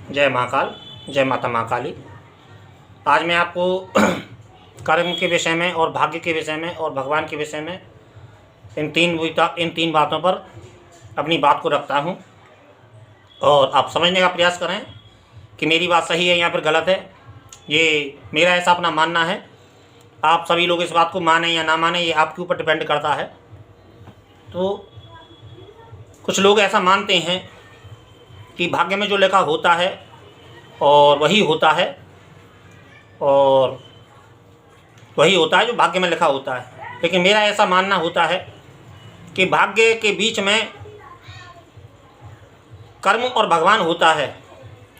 जय महाकाल, जय माता महाकाली। आज मैं आपको कर्म के विषय में और भाग्य के विषय में और भगवान के विषय में इन तीन बातों पर अपनी बात को रखता हूँ और आप समझने का प्रयास करें कि मेरी बात सही है या फिर गलत है। ये मेरा ऐसा अपना मानना है। आप सभी लोग इस बात को माने या ना माने, ये आपके ऊपर डिपेंड करता है। तो कुछ लोग ऐसा मानते हैं कि भाग्य में जो लिखा होता है और वही होता है, और वही होता है जो भाग्य में लिखा होता है। लेकिन मेरा ऐसा मानना होता है कि भाग्य के बीच में कर्म और भगवान होता है।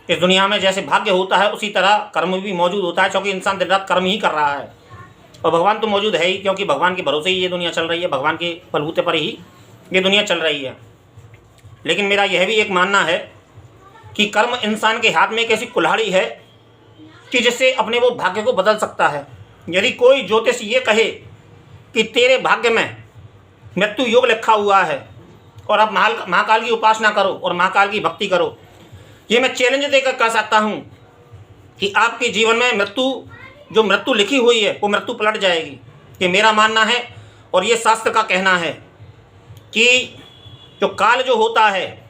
इस दुनिया में जैसे भाग्य होता है उसी तरह कर्म भी मौजूद होता है, क्योंकि इंसान दिन रात कर्म ही कर रहा है। और भगवान तो मौजूद है ही, क्योंकि भगवान के भरोसे ही ये दुनिया चल रही है, भगवान के बलबूते पर ही ये दुनिया चल रही है। लेकिन मेरा यह भी एक मानना है कि कर्म इंसान के हाथ में एक ऐसी कुल्हाड़ी है कि जिससे अपने वो भाग्य को बदल सकता है। यदि कोई ज्योतिष ये कहे कि तेरे भाग्य में मृत्यु योग लिखा हुआ है और आप महाकाल की उपासना करो और महाकाल की भक्ति करो, ये मैं चैलेंज देकर कह सकता हूँ कि आपके जीवन में जो मृत्यु लिखी हुई है वो मृत्यु पलट जाएगी। ये मेरा मानना है और ये शास्त्र का कहना है कि जो काल जो होता है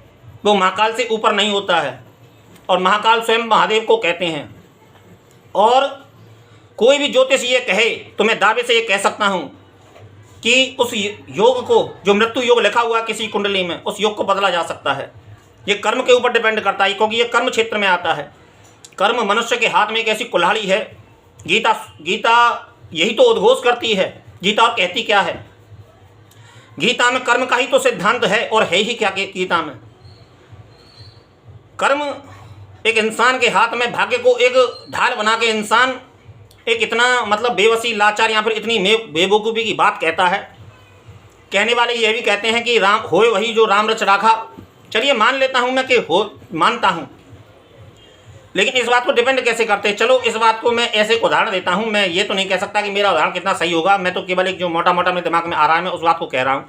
वो महाकाल से ऊपर नहीं होता है, और महाकाल स्वयं महादेव को कहते हैं। और कोई भी ज्योतिष ये कहे तो मैं दावे से ये कह सकता हूँ कि उस योग को, जो मृत्यु योग लिखा हुआ है किसी कुंडली में, उस योग को बदला जा सकता है। ये कर्म के ऊपर डिपेंड करता है, क्योंकि ये कर्म क्षेत्र में आता है। कर्म मनुष्य के हाथ में एक ऐसी कुल्हाड़ी है। गीता यही तो उद्घोष करती है। गीता और कहती क्या है? गीता में कर्म का ही तो सिद्धांत है, और है ही क्या गीता में? कर्म एक इंसान के हाथ में भाग्य को एक ढाल बना के इंसान एक इतना बेवसी, लाचार या फिर इतनी बेवकूफ़ी की बात कहता है। कहने वाले ये भी कहते हैं कि राम होए वही जो राम रच राखा। चलिए मान लेता हूँ मैं कि मानता हूँ, लेकिन इस बात को डिपेंड कैसे करते हैं? चलो इस बात को मैं ऐसे उदाहरण देता हूँ। मैं ये तो नहीं कह सकता कि मेरा उदाहरण कितना सही होगा, मैं तो केवल एक जो मोटा मोटा मेरे दिमाग में आ रहा है मैं उस बात को कह रहा हूँ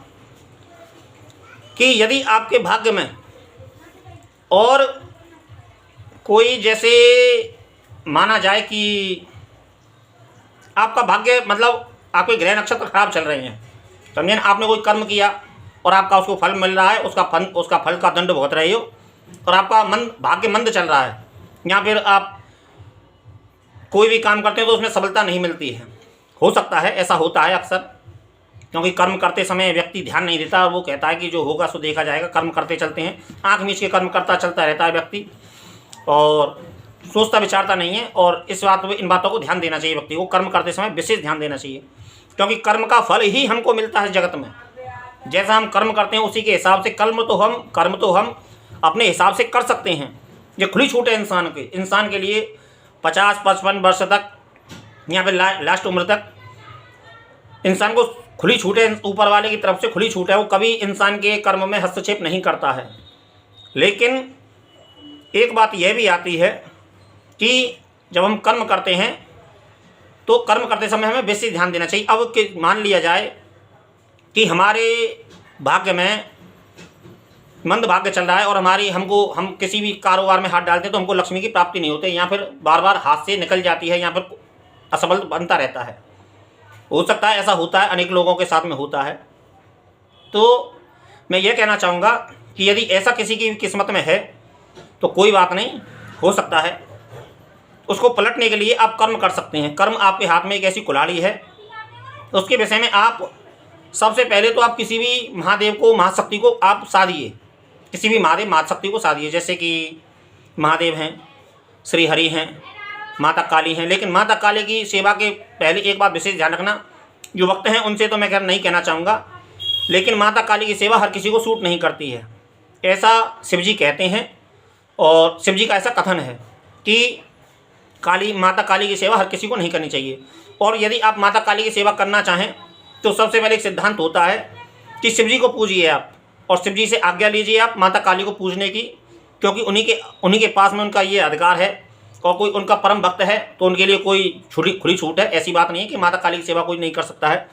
कि यदि आपके भाग्य में और कोई, जैसे माना जाए कि आपका भाग्य आपके ग्रह नक्षत्र खराब चल रहे हैं, समझे ना, आपने कोई कर्म किया और आपका उसको फल मिल रहा है, उसका फल का दंड भुगत रहे हो, और आपका भाग्य मंद चल रहा है, या फिर आप कोई भी काम करते हो तो उसमें सफलता नहीं मिलती है। हो सकता है, ऐसा होता है अक्सर, क्योंकि कर्म करते समय व्यक्ति ध्यान नहीं देता और वो कहता है कि जो होगा सो देखा जाएगा। कर्म करते चलते हैं, आँख मीच के कर्म करता चलता रहता है व्यक्ति, और सोचता विचारता नहीं है। और इन बातों को ध्यान देना चाहिए व्यक्ति को, कर्म करते समय विशेष ध्यान देना चाहिए, क्योंकि कर्म का फल ही हमको मिलता है जगत में। जैसा हम कर्म करते हैं उसी के हिसाब से कर्म तो हम अपने हिसाब से कर सकते हैं। ये खुली छूट है इंसान के लिए। 50-55 वर्ष तक या फिर लास्ट उम्र तक इंसान को खुली छूट है, ऊपर वाले की तरफ से खुली छूट है। वो कभी इंसान के कर्म में हस्तक्षेप नहीं करता है। लेकिन एक बात यह भी आती है कि जब हम कर्म करते हैं तो कर्म करते समय हमें विशेष ध्यान देना चाहिए। अब मान लिया जाए कि हमारे भाग्य में मंद भाग्य चल रहा है और हम किसी भी कारोबार में हाथ डालते हैं तो हमको लक्ष्मी की प्राप्ति नहीं होती, या फिर बार बार हाथ से निकल जाती है, या फिर असफल बनता रहता है। हो सकता है ऐसा होता है, अनेक लोगों के साथ में होता है। तो मैं ये कहना चाहूँगा कि यदि ऐसा किसी की किस्मत में है तो कोई बात नहीं, हो सकता है। उसको पलटने के लिए आप कर्म कर सकते हैं। कर्म आपके हाथ में एक ऐसी कुल्हाड़ी है, उसके विषय में आप सबसे पहले तो आप किसी भी महादेव को, महाशक्ति को आप साधिए। किसी भी महादेव महाशक्ति को साधिए, जैसे कि महादेव हैं, श्री हरि हैं, माता काली हैं। लेकिन माता काली की सेवा के पहले एक बात विशेष ध्यान रखना, जो भक्त हैं उनसे तो मैं नहीं कहना चाहूँगा, लेकिन माता काली की सेवा हर किसी को सूट नहीं करती है, ऐसा शिव जी कहते हैं। और शिव जी का ऐसा कथन है कि माता काली की सेवा हर किसी को नहीं करनी चाहिए। और यदि आप माता काली की सेवा करना चाहें तो सबसे पहले एक सिद्धांत होता है कि शिव जी को पूजिए आप, और शिव जी से आज्ञा लीजिए आप माता काली को पूजने की, क्योंकि उन्हीं के पास में उनका ये अधिकार है। और कोई उनका परम भक्त है तो उनके लिए कोई खुली छूट है। ऐसी बात नहीं है कि माता काली की सेवा कोई नहीं कर सकता है।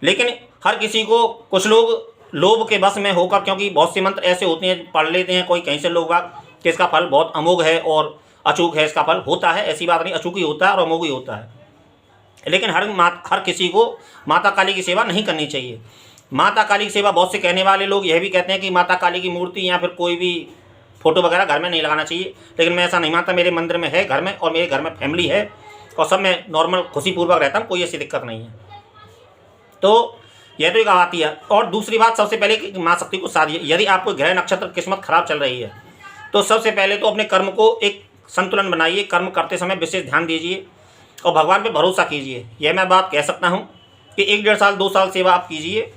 लेकिन हर किसी को, कुछ लोग लोभ के बस में होकर, क्योंकि बहुत से मंत्र ऐसे होते हैं पढ़ लेते हैं कोई कहीं से लोग कि इसका फल बहुत अमोघ है और अचूक है, इसका फल होता है, ऐसी बात नहीं, अचूक ही होता है और अमोघ ही होता है। लेकिन हर किसी को माता काली की सेवा नहीं करनी चाहिए। माता काली की सेवा बहुत से कहने वाले लोग यह भी कहते हैं कि माता काली की मूर्ति या फिर कोई भी फ़ोटो वगैरह घर में नहीं लगाना चाहिए, लेकिन मैं ऐसा नहीं मानता। मेरे मंदिर में है घर में, और मेरे घर में फैमिली है और सब में नॉर्मल खुशीपूर्वक रहता हूँ, कोई ऐसी दिक्कत नहीं है। तो यह तो एक बात ही है। और दूसरी बात, सबसे पहले कि माँ शक्ति को साधिए। यदि आपको ग्रह नक्षत्र किस्मत खराब चल रही है तो सबसे पहले तो अपने कर्म को एक संतुलन बनाइए, कर्म करते समय विशेष ध्यान दीजिए और भगवान पे भरोसा कीजिए। यह मैं बात कह सकता हूँ कि 1-1.5 साल 2 साल सेवा आप कीजिए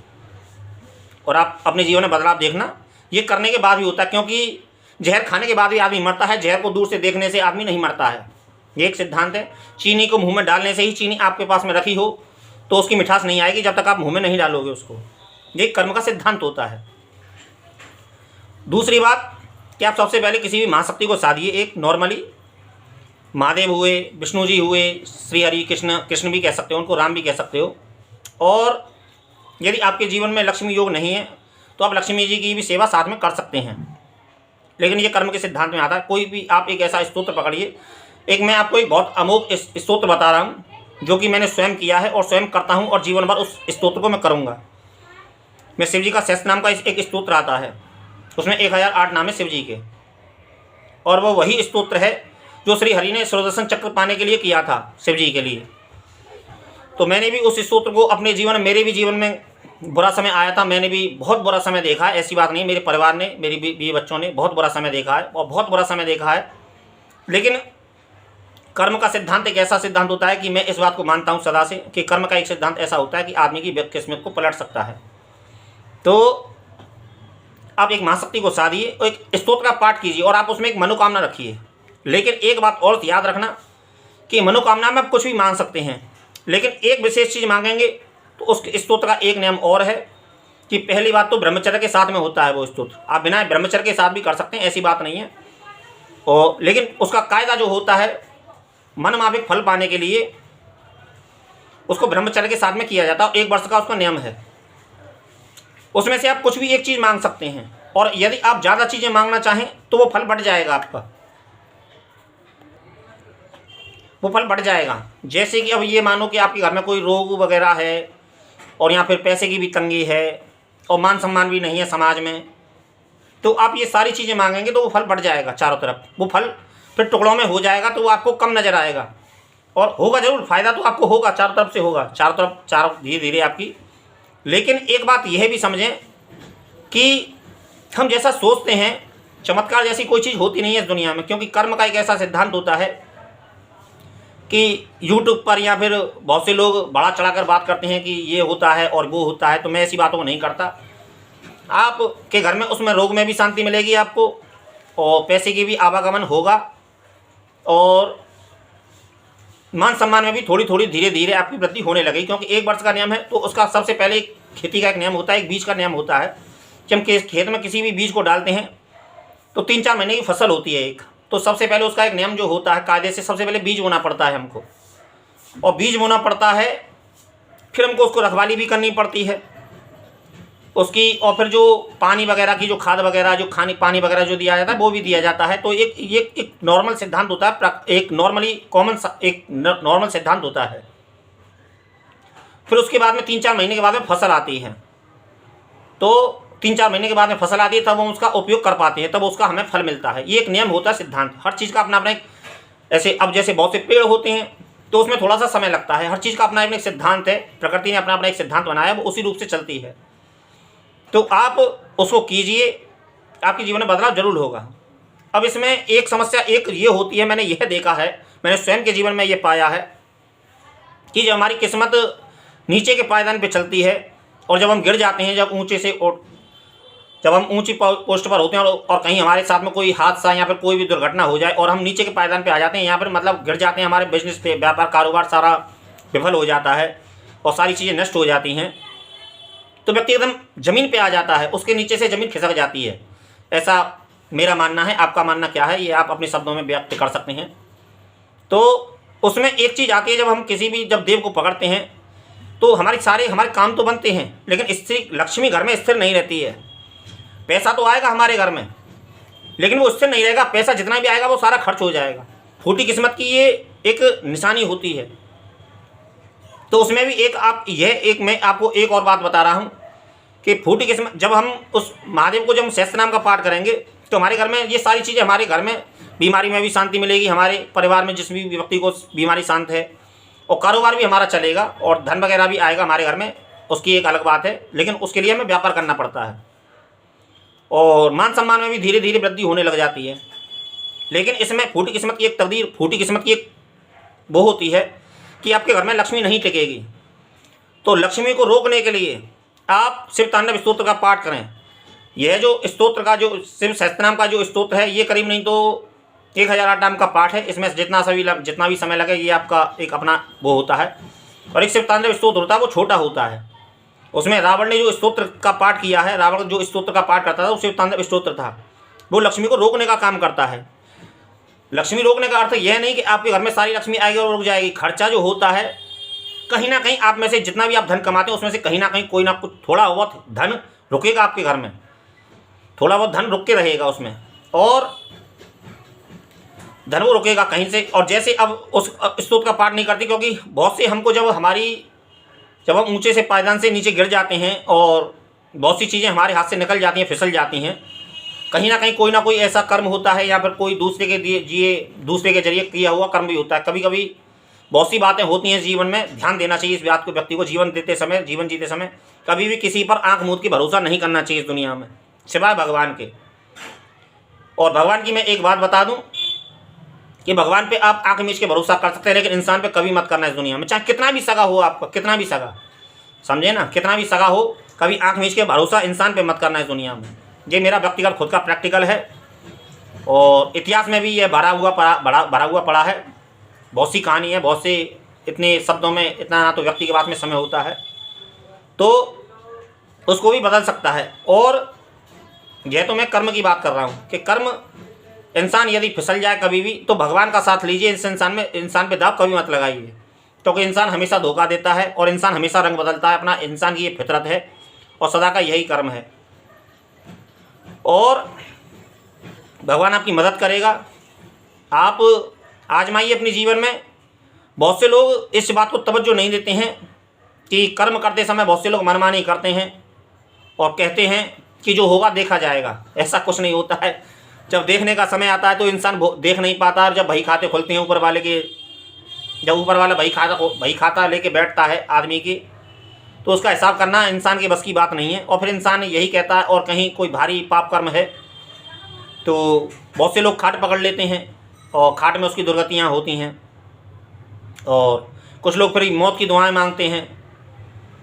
और आप अपने जीवन में बदलाव देखना। ये करने के बाद भी होता है, क्योंकि जहर खाने के बाद भी आदमी मरता है, जहर को दूर से देखने से आदमी नहीं मरता है। ये एक सिद्धांत है। चीनी को मुंह में डालने से ही, चीनी आपके पास में रखी हो तो उसकी मिठास नहीं आएगी जब तक आप मुंह में नहीं डालोगे उसको। ये कर्म का सिद्धांत होता है। दूसरी बात कि आप सबसे पहले किसी भी महाशक्ति को साधिए। एक नॉर्मली महादेव हुए, विष्णु जी हुए, श्री हरि कृष्ण भी कह सकते हो उनको, राम भी कह सकते हो। और यदि आपके जीवन में लक्ष्मी योग नहीं है तो आप लक्ष्मी जी की भी सेवा साथ में कर सकते हैं, लेकिन ये कर्म के सिद्धांत में आता है। कोई भी आप एक ऐसा स्तोत्र पकड़िए। एक मैं आपको एक बहुत अमोघ स्तोत्र बता रहा हूँ जो कि मैंने स्वयं किया है और स्वयं करता हूँ और जीवन भर उस स्तोत्र को मैं करूँगा। मैं शिव जी का सहस्त्र नाम का एक स्तोत्र आता है, उसमें 1008 नाम है शिव जी के, और वो वही स्तोत्र है जो श्री हरि ने सुदर्शन चक्र पाने के लिए किया था शिव जी के लिए। तो मैंने भी उस स्तोत्र को अपने जीवन में, मेरे भी जीवन में बुरा समय आया था, मैंने भी बहुत बुरा समय देखा है। ऐसी बात नहीं, मेरे परिवार ने, मेरी बीवी बच्चों ने बहुत बुरा समय देखा है और बहुत बुरा समय देखा है। लेकिन कर्म का सिद्धांत एक ऐसा सिद्धांत होता है कि मैं इस बात को मानता हूँ सदा से कि कर्म का एक सिद्धांत ऐसा होता है कि आदमी की किस्मत को पलट सकता है। तो आप एक महाशक्ति को साधिए और एक स्तोत्र का पाठ कीजिए और आप उसमें एक मनोकामना रखिए। लेकिन एक बात और याद रखना कि मनोकामना में आप कुछ भी मांग सकते हैं, लेकिन एक विशेष चीज़ मांगेंगे तो उस स्तोत्र का एक नियम और है कि पहली बात तो ब्रह्मचर्य के साथ में होता है वो स्तोत्र। आप बिना ब्रह्मचर्य के साथ भी कर सकते हैं, ऐसी बात नहीं है। और लेकिन उसका कायदा जो होता है, मनमाफिक फल पाने के लिए उसको ब्रह्मचर्य के साथ में किया जाता है। 1 वर्ष का उसका नियम है। उसमें से आप कुछ भी एक चीज़ मांग सकते हैं, और यदि आप ज़्यादा चीज़ें मांगना चाहें तो वो फल बढ़ जाएगा आपका, वो फल बढ़ जाएगा। जैसे कि अब ये मानो कि आपके घर में कोई रोग वगैरह है और या फिर पैसे की भी तंगी है और मान सम्मान भी नहीं है समाज में, तो आप ये सारी चीज़ें मांगेंगे तो वो फल बढ़ जाएगा चारों तरफ। वो फल फिर टुकड़ों में हो जाएगा तो वो आपको कम नज़र आएगा, और होगा ज़रूर, फ़ायदा तो आपको होगा, चारों तरफ से होगा, चारों धीरे धीरे आपकी। लेकिन एक बात यह भी समझें कि हम जैसा सोचते हैं, चमत्कार जैसी कोई चीज़ होती नहीं है इस दुनिया में। क्योंकि कर्म का एक ऐसा सिद्धांत होता है कि यूट्यूब पर या फिर बहुत से लोग बड़ा चढ़ाकर बात करते हैं कि ये होता है और वो होता है, तो मैं ऐसी बातों को नहीं करता। आपके घर में उसमें रोग में भी शांति मिलेगी आपको, और पैसे की भी आवागमन होगा, और मान सम्मान में भी थोड़ी थोड़ी धीरे धीरे आपकी वृद्धि होने लगेगी। क्योंकि 1 वर्ष का नियम है तो उसका सबसे पहले एक खेती का एक नियम होता है, एक बीज का नियम होता है कि हम खेत में किसी भी बीज को डालते हैं तो 3-4 महीने की फसल होती है एक। तो सबसे पहले उसका एक नियम जो होता है, कायदे से सबसे पहले बीज बोना पड़ता है हमको, और बीज बोना पड़ता है, फिर हमको उसको रखवाली भी करनी पड़ती है उसकी, और फिर जो पानी वगैरह की, जो खाद वगैरह, जो पानी वगैरह जो दिया जाता है वो भी दिया जाता है। तो एक नॉर्मल सिद्धांत होता है, एक नॉर्मल सिद्धांत होता है। फिर उसके बाद में 3-4 महीने के बाद में फसल आती है, तो 3-4 महीने के बाद में फसल आती है, तब हम उसका उपयोग कर पाते हैं, तब उसका हमें फल मिलता है। ये एक नियम होता है, सिद्धांत। हर चीज़ का अपना अपना एक, ऐसे अब जैसे बहुत से पेड़ होते हैं तो उसमें थोड़ा सा समय लगता है, हर चीज़ का अपना अपना एक सिद्धांत है, प्रकृति ने अपना अपना एक सिद्धांत बनाया, वो उसी रूप से चलती है। तो आप उसको कीजिए, आपके जीवन में बदलाव जरूर होगा। अब इसमें एक समस्या एक ये होती है, मैंने यह देखा है, मैंने स्वयं के जीवन में ये पाया है कि जब हमारी किस्मत नीचे के पायदान पे चलती है और जब हम गिर जाते हैं, जब हम ऊंची पोस्ट पर होते हैं और कहीं हमारे साथ में कोई हादसा या फिर कोई भी दुर्घटना हो जाए और हम नीचे के पायदान पे आ जाते हैं, यहाँ पर मतलब गिर जाते हैं, हमारे बिजनेस पे, व्यापार कारोबार सारा विफल हो जाता है और सारी चीज़ें नष्ट हो जाती हैं, तो व्यक्ति एकदम ज़मीन पे आ जाता है, उसके नीचे से ज़मीन खिसक जाती है। ऐसा मेरा मानना है। आपका मानना क्या है ये आप अपने शब्दों में व्यक्त कर सकते हैं। तो उसमें एक चीज़ आती है, जब हम किसी भी जब देव को पकड़ते हैं तो हमारे काम तो बनते हैं, लेकिन स्त्री लक्ष्मी घर में स्थिर नहीं रहती है। पैसा तो आएगा हमारे घर में, लेकिन वो उससे नहीं रहेगा, पैसा जितना भी आएगा वो सारा खर्च हो जाएगा। फूटी किस्मत की ये एक निशानी होती है। तो उसमें भी एक मैं आपको एक और बात बता रहा हूँ कि फूटी किस्मत, जब हम उस महादेव को जब हम सहस्त्र नाम का पाठ करेंगे तो हमारे घर में ये सारी चीज़ें, हमारे घर में बीमारी में भी शांति मिलेगी, हमारे परिवार में जिस भी व्यक्ति को बीमारी शांत है, और कारोबार भी हमारा चलेगा और धन वगैरह भी आएगा हमारे घर में, उसकी एक अलग बात है। लेकिन उसके लिए हमें व्यापार करना पड़ता है और मान सम्मान में भी धीरे धीरे वृद्धि होने लग जाती है। लेकिन इसमें फूटी किस्मत की एक तकदीर, फूटी किस्मत की एक वो होती है कि आपके घर में लक्ष्मी नहीं टिकेगी। तो लक्ष्मी को रोकने के लिए आप शिव तांडव स्तोत्र का पाठ करें। यह जो स्तोत्र का, जो शिव सहस्त्रनाम का जो स्तोत्र है, ये करीब नहीं तो 1008 नाम का पाठ है। इसमें जितना भी समय लगे ये आपका एक अपना वो होता है। और एक शिव तांडव स्तोत्र होता है, वो छोटा होता है। उसमें रावण ने जो स्तोत्र का पाठ किया है, रावण जो स्तोत्र का पाठ करता था वो शिव तांडव स्तोत्र था। वो लक्ष्मी को रोकने का काम करता है। लक्ष्मी रोकने का अर्थ यह नहीं कि आपके घर में सारी लक्ष्मी आएगी और रुक जाएगी। खर्चा जो होता है, कहीं ना कहीं आप में से जितना भी आप धन कमाते हैं उसमें से कहीं ना कहीं कोई ना कुछ थोड़ा बहुत धन रुकेगा आपके घर में, थोड़ा बहुत धन रुक के रहेगा उसमें, और धन वो रुकेगा कहीं से। और जैसे अब उस स्तोत्र का पाठ नहीं करती, क्योंकि बहुत से हमको जब हम ऊंचे से पायदान से नीचे गिर जाते हैं और बहुत सी चीज़ें हमारे हाथ से निकल जाती हैं, फिसल जाती हैं, कहीं ना कहीं कोई ना कोई ऐसा कर्म होता है या फिर कोई दूसरे के जरिए किया हुआ कर्म भी होता है। कभी कभी बहुत सी बातें होती हैं जीवन में, ध्यान देना चाहिए इस बात को। व्यक्ति को जीवन जीते समय कभी भी किसी पर आंख मूंद के भरोसा नहीं करना चाहिए इस दुनिया में, सिवाय भगवान के। और भगवान की मैं एक बात बता दूं कि भगवान पे आप आंख मीच के भरोसा कर सकते हैं, लेकिन इंसान पे कभी मत करना इस दुनिया में। चाहे कितना भी सगा हो आपका, कितना भी सगा, समझे ना, कितना भी सगा हो, कभी आंख मीच के भरोसा इंसान पे मत करना इस दुनिया में। ये मेरा व्यक्तिगत खुद का प्रैक्टिकल है और इतिहास में भी ये भरा हुआ पड़ा है। बहुत सी कहानी है, बहुत से इतने शब्दों में इतना ना तो व्यक्ति के पास में समय होता है, तो उसको भी बदल सकता है। और यह तो मैं कर्म की बात कर रहा हूँ कि कर्म, इंसान यदि फिसल जाए कभी भी तो भगवान का साथ लीजिए। इस इंसान पे दाव कभी मत लगाइए, क्योंकि इंसान हमेशा धोखा देता है और इंसान हमेशा रंग बदलता है अपना। इंसान की ये फितरत है और सदा का यही कर्म है। और भगवान आपकी मदद करेगा। आप आजमाइए अपने जीवन में। बहुत से लोग इस बात को तवज्जो नहीं देते हैं कि कर्म करते समय बहुत से लोग मनमानी करते हैं और कहते हैं कि जो होगा देखा जाएगा। ऐसा कुछ नहीं होता है। जब देखने का समय आता है तो इंसान देख नहीं पाता। और जब बही खाते खुलते हैं ऊपर वाले के, जब ऊपर वाला बही खाता लेके बैठता है आदमी की, तो उसका हिसाब करना इंसान के बस की बात नहीं है। और फिर इंसान यही कहता है, और कहीं कोई भारी पाप कर्म है तो बहुत से लोग खाट पकड़ लेते हैं और खाट में उसकी दुर्गतियाँ होती हैं। और कुछ लोग फिर मौत की दुआएं मांगते हैं,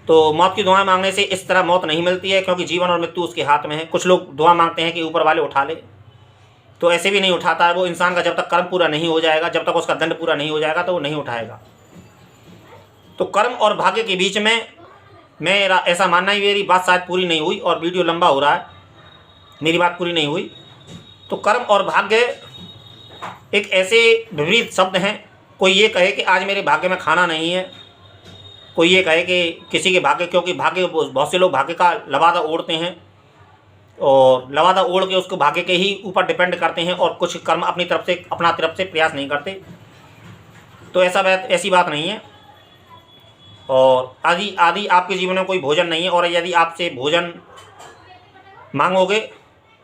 तो मौत की दुआएं मांगने से इस तरह मौत नहीं मिलती है, क्योंकि जीवन और मृत्यु उसके हाथ में है। कुछ लोग दुआ मांगते हैं कि ऊपर वाले उठा ले, तो ऐसे भी नहीं उठाता है वो इंसान का। जब तक कर्म पूरा नहीं हो जाएगा, जब तक उसका दंड पूरा नहीं हो जाएगा, तो वो नहीं उठाएगा। तो कर्म और भाग्य के बीच में मेरा ऐसा मानना ही, मेरी बात शायद पूरी नहीं हुई और वीडियो लंबा हो रहा है, मेरी बात पूरी नहीं हुई। तो कर्म और भाग्य एक ऐसे विपरीत शब्द हैं। कोई ये कहे कि आज मेरे भाग्य में खाना नहीं है, कोई ये कहे कि किसी के भाग्य, क्योंकि भाग्य, बहुत से लोग भाग्य का लवादा ओढ़ते हैं और लवादा ओढ़ के उसको भाग्य के ही ऊपर डिपेंड करते हैं और कुछ कर्म अपनी तरफ से प्रयास नहीं करते। तो ऐसी बात नहीं है। और आदि आपके जीवन में कोई भोजन नहीं है, और यदि आपसे भोजन मांगोगे,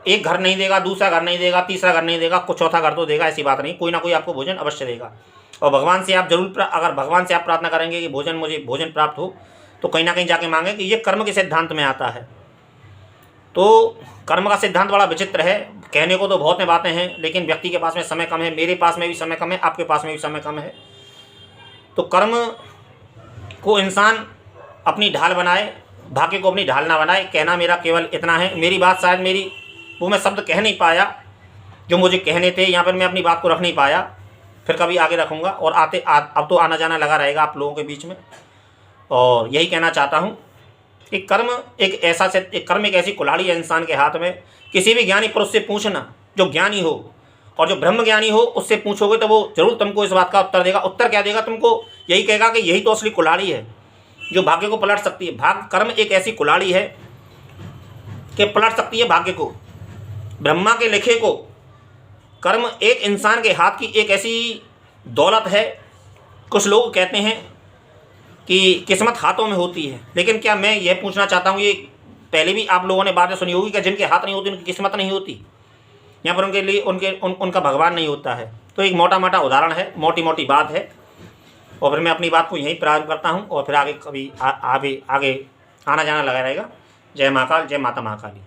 एक घर नहीं देगा, दूसरा घर नहीं देगा, तीसरा घर नहीं देगा, कुछ चौथा घर तो देगा। ऐसी बात नहीं, कोई ना कोई आपको भोजन अवश्य देगा। और भगवान से आप जरूर, अगर भगवान से आप प्रार्थना करेंगे कि मुझे भोजन प्राप्त हो, तो कहीं ना कहीं जाके मांगे कि ये कर्म के सिद्धांत में आता है। तो कर्म का सिद्धांत बड़ा विचित्र है। कहने को तो बहुत में बातें हैं, लेकिन व्यक्ति के पास में समय कम है, मेरे पास में भी समय कम है, आपके पास में भी समय कम है। तो कर्म को इंसान अपनी ढाल बनाए, भाग्य को अपनी ढाल ना बनाए। कहना मेरा केवल इतना है। मेरी बात शायद मैं शब्द कह नहीं पाया जो मुझे कहने थे, यहाँ पर मैं अपनी बात को रख नहीं पाया। फिर कभी आगे रखूँगा। और अब तो आना जाना लगा रहेगा आप लोगों के बीच में। और यही कहना चाहता हूँ कि कर्म एक ऐसी कुल्हाड़ी है इंसान के हाथ में। किसी भी ज्ञानी पुरुष से पूछना, जो ज्ञानी हो और जो ब्रह्म ज्ञानी हो, उससे पूछोगे तो वो जरूर तुमको इस बात का उत्तर देगा। उत्तर क्या देगा तुमको? यही कहेगा कि यही तो असली कुल्हाड़ी है जो भाग्य को पलट सकती है। कर्म एक ऐसी कुल्हाड़ी है कि पलट सकती है भाग्य को। ब्रह्मा के लिखे को कर्म एक इंसान के हाथ की एक ऐसी दौलत है। कुछ लोग कहते हैं कि किस्मत हाथों में होती है, लेकिन क्या मैं यह पूछना चाहता हूँ, ये पहले भी आप लोगों ने बातें सुनी होगी कि जिनके हाथ नहीं होती उनकी किस्मत नहीं होती, यहाँ पर उनके लिए उनका भगवान नहीं होता है। तो एक मोटा मोटा उदाहरण है, मोटी मोटी बात है, और फिर मैं अपनी बात को यहीं प्रारंभ करता हूँ और फिर आगे कभी आगे आना जाना लगा रहेगा। जय महाकाल, जय माता महाकाली।